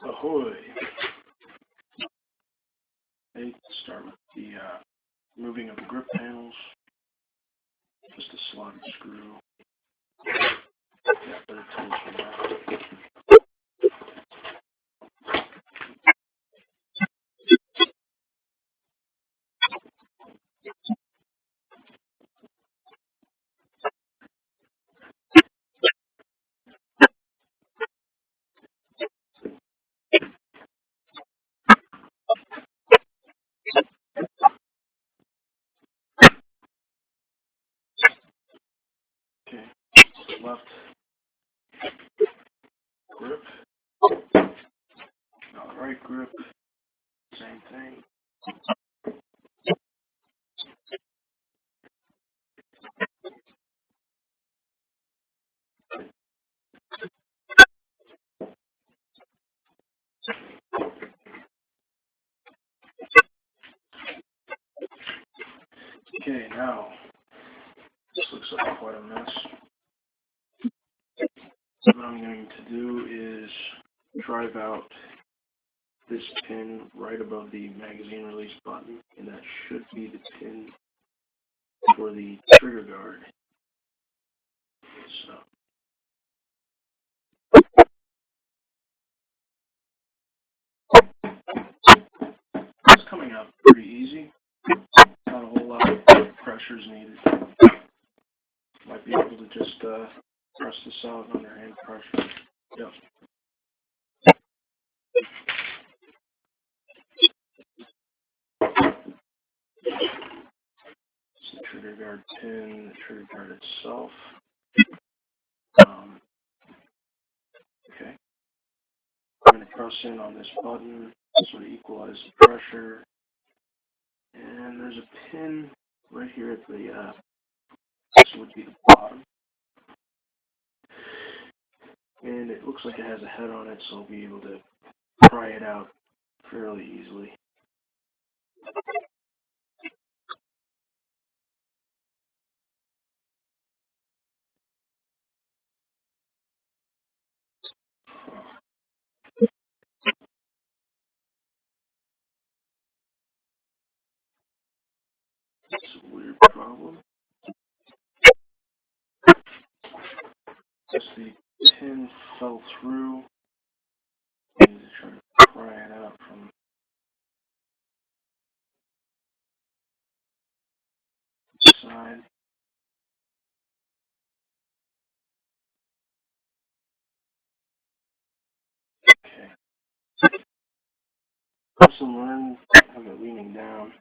Ahoy! Okay, start with the moving of the grip panels. Just a slotted screw. Yeah, better tools for that. Okay, left grip. Now the right grip, same thing. Okay, now this looks like quite a mess. What I'm going to do is drive out this pin right above the magazine release button, and that should be the pin for the trigger guard. So it's coming out pretty easy. Not a whole lot of pressure is needed. Might be able to just press this out under hand pressure. Yep. It's the trigger guard pin, the trigger guard itself. Okay. I'm going to press in on this button, sort of equalize the pressure. And there's a pin right here at the, this would be the bottom. And it looks like it has a head on it, so I'll be able to pry it out fairly easily. It's a weird problem. Just the pin fell through. I need to try to pry it out from the side. Okay. Lesson learned, have it leaning down.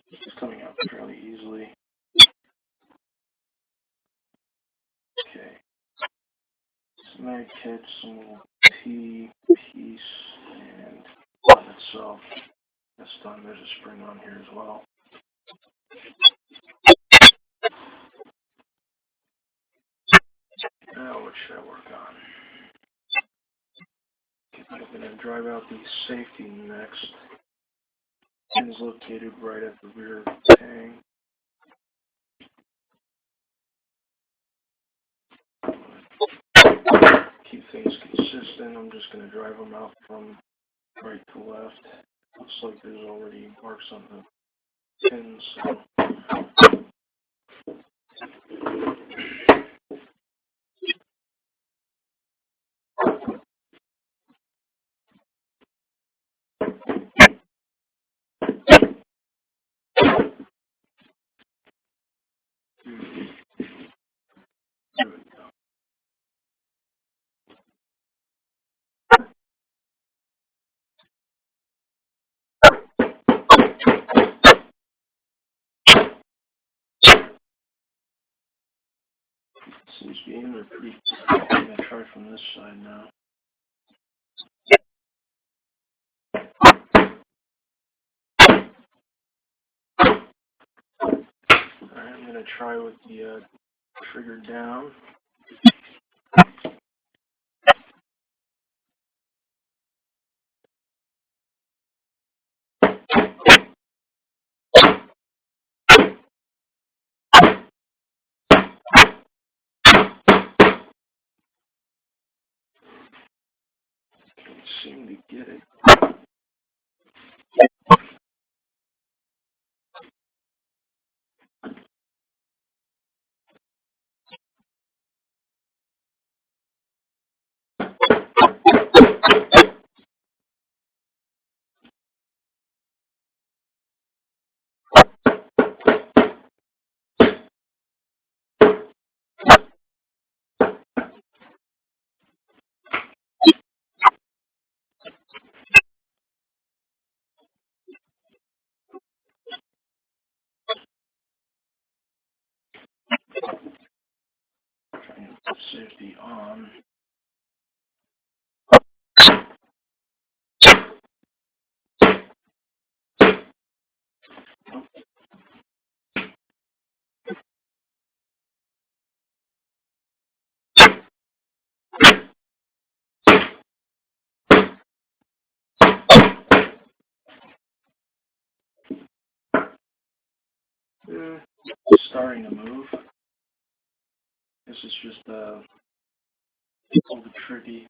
It's coming out fairly easily. Okay. Some mag kit, some little P piece, and button itself. This time there's a spring on here as well. Now what should I work on? I'm going to drive out the safety next. Pin is located right at the rear tang. Keep things consistent. I'm just going to drive them out from right to left. Looks like there's already marks on the pins. So. There we go. Seems to be in there pretty. I'm going to try from this side now. Alright, I'm going to try with the trigger down. seem to get it. Trying to put safety on. It's starting to move. This is just a little bit tricky.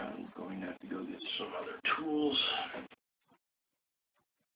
I'm going to have to go get some other tools.